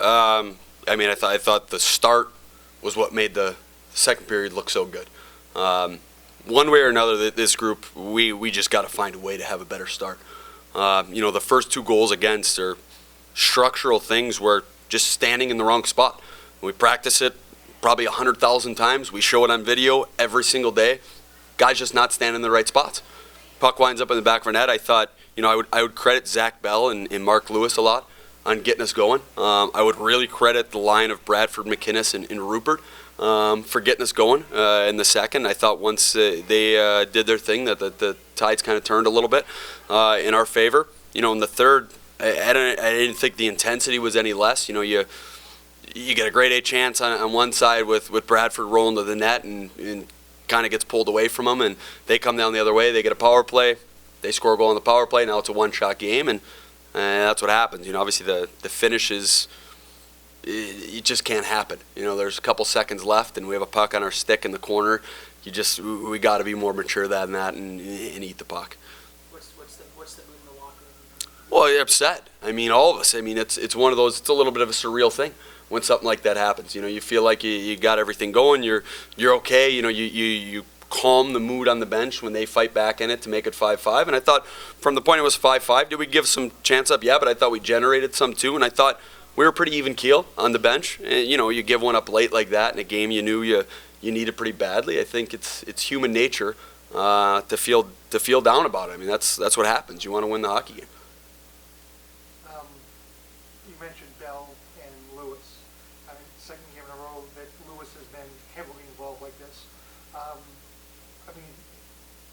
I mean, I thought the start was what made the second period look so good. One way or another, this group, we just got to find a way to have a better start. The first 2 goals against are structural things where just standing in the wrong spot. We practice it probably 100,000 times. We show it on video every single day. Guys just not standing in the right spots. Puck winds up in the back of our net. I thought, I would credit Zach Bell and Mark Lewis a lot on getting us going. I would really credit the line of Bradford, McInnes, and Rupert for getting us going in the second. I thought once they did their thing that the tides kind of turned a little bit in our favor. In the third, I didn't think the intensity was any less. You get a grade A chance on one side with Bradford rolling to the net and kind of gets pulled away from them, and they come down the other way. They get a power play. They score a goal on the power play. Now it's a one-shot game, and that's what happens. Obviously the finish is, it just can't happen. There's a couple seconds left, and we have a puck on our stick in the corner. We got to be more mature than that and eat the puck. What's the mood in the locker room? Well, you're upset. I mean, all of us. I mean, it's one of those. It's a little bit of a surreal thing when something like that happens. You feel like you got everything going. You're okay. You calm the mood on the bench when they fight back in it to make it 5-5. And I thought from the point it was 5-5, did we give some chance up? Yeah, but I thought we generated some too. And I thought we were pretty even keel on the bench. And, you give one up late like that in a game you knew you needed pretty badly. I think it's human nature to feel down about it. I mean, that's what happens. You want to win the hockey game. You mentioned Bell and Lewis. I mean, second game in a row that Lewis has been heavily involved like this. I mean,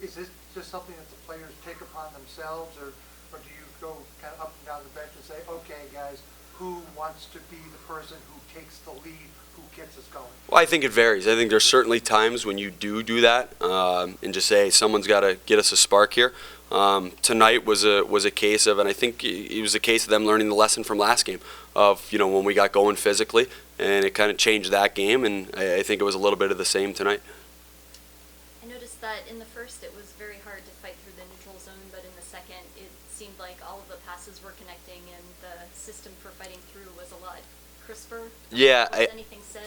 is this just something that the players take upon themselves, or do you go kind of up and down the bench and say, okay, guys, who wants to be the person who takes the lead, who gets us going? Well, I think it varies. I think there's certainly times when you do that and just say, hey, someone's got to get us a spark here. Tonight was a case of, and I think it was a case of them learning the lesson from last game of, when we got going physically, and it kind of changed that game, and I think it was a little bit of the same tonight. I noticed that in the first it was very hard to fight through the neutral zone, but in the second it seemed like all of the passes were connecting and the system for fighting through was a lot crisper. Yeah. Was anything said?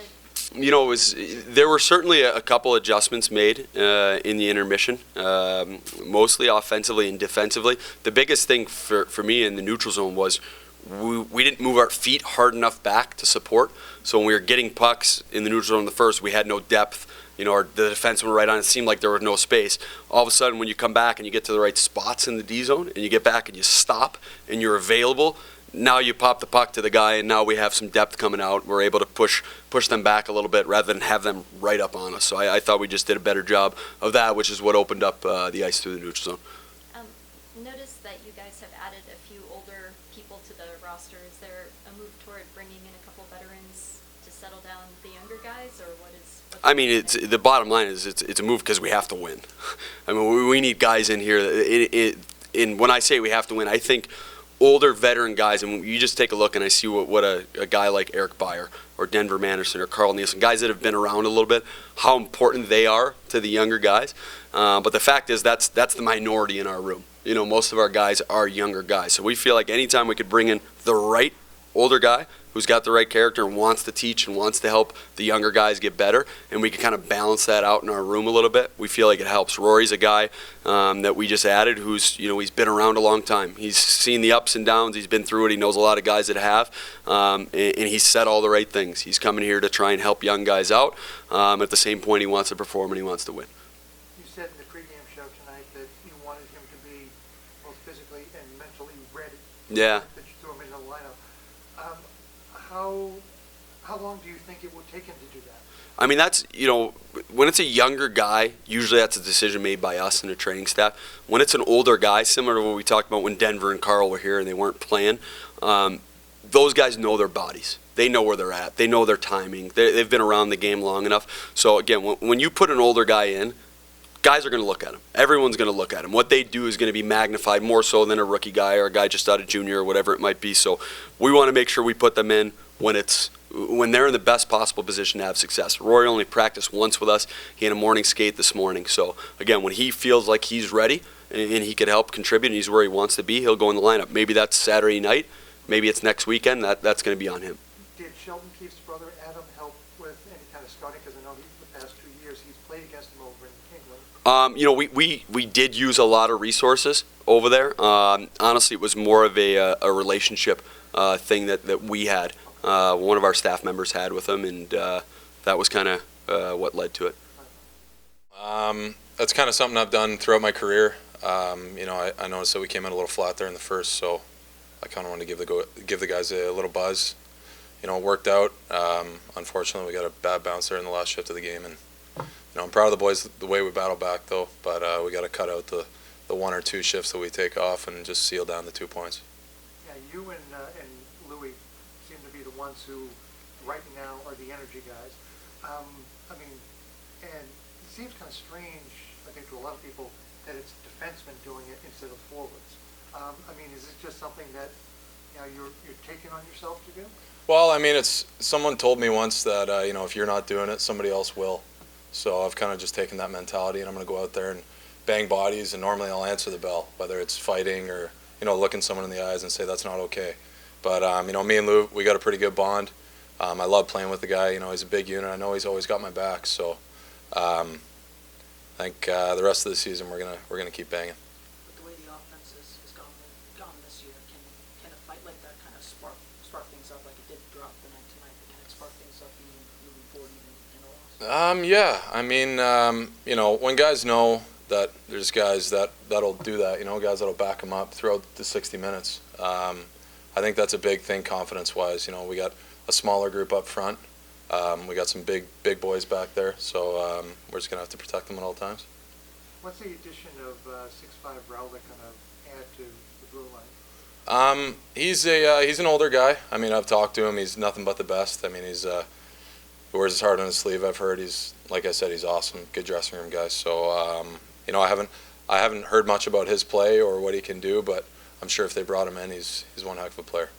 There were certainly a couple adjustments made in the intermission, mostly offensively and defensively. The biggest thing for me in the neutral zone was we didn't move our feet hard enough back to support. So when we were getting pucks in the neutral zone in the first, we had no depth. The defensemen were right on. It seemed like there was no space. All of a sudden, when you come back and you get to the right spots in the D zone, and you get back and you stop and you're available, now you pop the puck to the guy, and now we have some depth coming out. We're able to push them back a little bit rather than have them right up on us. So I thought we just did a better job of that, which is what opened up the ice through the neutral zone. Noticed that you guys have added a few older people to the roster. Is there a move toward bringing in a couple veterans to settle down the younger guys, or what is? I mean, the bottom line is it's a move because we have to win. I mean, we need guys in here. And when I say we have to win, I think older veteran guys, and you just take a look and I see what a guy like Eric Byer or Denver Manderson or Carl Nielsen, guys that have been around a little bit, how important they are to the younger guys. But the fact is that's the minority in our room. Most of our guys are younger guys. So we feel like anytime we could bring in the right older guy who's got the right character and wants to teach and wants to help the younger guys get better, and we can kind of balance that out in our room a little bit, we feel like it helps. Rory's a guy that we just added who's, he's been around a long time. He's seen the ups and downs. He's been through it. He knows a lot of guys that have, and he's said all the right things. He's coming here to try and help young guys out. At the same point, he wants to perform and he wants to win. You said in the pregame show tonight that you wanted him to be both physically and mentally ready. Yeah. That you threw him into the lineup. How long do you think it would take him to do that? I mean, that's, when it's a younger guy, usually that's a decision made by us and the training staff. When it's an older guy, similar to what we talked about when Denver and Carl were here and they weren't playing, those guys know their bodies. They know where they're at. They know their timing. They've been around the game long enough. So, again, when you put an older guy in, guys are going to look at him. Everyone's going to look at him. What they do is going to be magnified more so than a rookie guy or a guy just out of junior or whatever it might be. So we want to make sure we put them in when they're in the best possible position to have success. Rory only practiced once with us. He had a morning skate this morning. So, again, when he feels like he's ready and he could help contribute and he's where he wants to be, he'll go in the lineup. Maybe that's Saturday night. Maybe it's next weekend. That's going to be on him. Did Sheldon Keefe's brother Adam help with any kind of scouting? Because I know the past 2 years he's played against him over in England. You know, we did use a lot of resources over there. Honestly, it was more of a relationship thing that we had. One of our staff members had with him, and that was kind of what led to it. That's kind of something I've done throughout my career. You know, I noticed that we came in a little flat there in the first, so I kind of wanted to give the guys a little buzz. You know, it worked out. Unfortunately, we got a bad bounce there in the last shift of the game, and you know, I'm proud of the boys the way we battled back though. But we got to cut out the 1 or 2 shifts that we take off and just seal down the 2 points. Yeah, you and Louis seem to be the ones who, right now, are the energy guys. I mean, and it seems kind of strange, I think, to a lot of people that it's defensemen doing it instead of forwards. I mean, is it just something that you're taking on yourself to do? Well, I mean, someone told me once that you know, if you're not doing it, somebody else will. So I've kind of just taken that mentality, and I'm going to go out there and bang bodies, and normally I'll answer the bell, whether it's fighting or, you know, looking someone in the eyes and say that's not okay. But you know, me and Lou, we got a pretty good bond. I love playing with the guy. You know, he's a big unit. I know he's always got my back. So I think the rest of the season we're gonna keep banging. With the way the offense has gone this year, can a fight like that kind of spark things up like it did throughout the night tonight? Can it spark things up moving forward even in a loss? Yeah, I mean, you know, when guys know that there's guys that'll do that, you know, guys that'll back them up throughout the 60 minutes. I think that's a big thing confidence-wise. You know, we got a smaller group up front. We got some big boys back there, so we're just gonna have to protect them at all times. What's the addition of 6'5" Rowley going to add to the blue line? He's an older guy. I mean, I've talked to him. He's nothing but the best. I mean, he wears his heart on his sleeve. I've heard like I said, he's awesome. Good dressing room guy. So you know, I haven't heard much about his play or what he can do, but I'm sure if they brought him in, he's one heck of a player.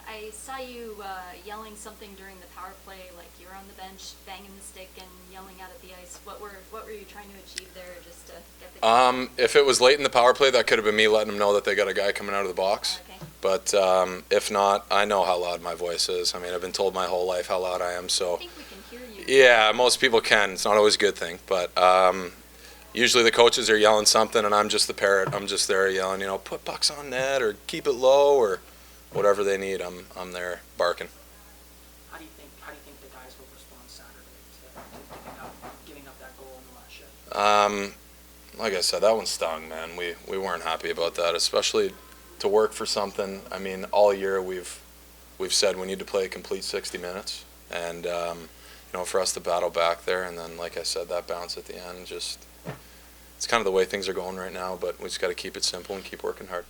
I saw you yelling something during the power play, like you were on the bench banging the stick and yelling out at the ice. What were you trying to achieve there, just to get the? If it was late in the power play, that could have been me letting them know that they got a guy coming out of the box. Okay. But if not, I know how loud my voice is. I mean, I've been told my whole life how loud I am. So I think we can hear you. yeah, most people can. It's not always a good thing, but usually the coaches are yelling something, and I'm just the parrot. I'm just there yelling, you know, put pucks on net or keep it low or whatever they need. I'm there barking. How do you think the guys will respond Saturday to giving up that goal in the last shift? Like I said, that one stung, man. We weren't happy about that, especially to work for something. I mean, all year we've said we need to play a complete 60 minutes, and you know, for us to battle back there, and then like I said, that bounce at the end, just it's kind of the way things are going right now. But we just got to keep it simple and keep working hard.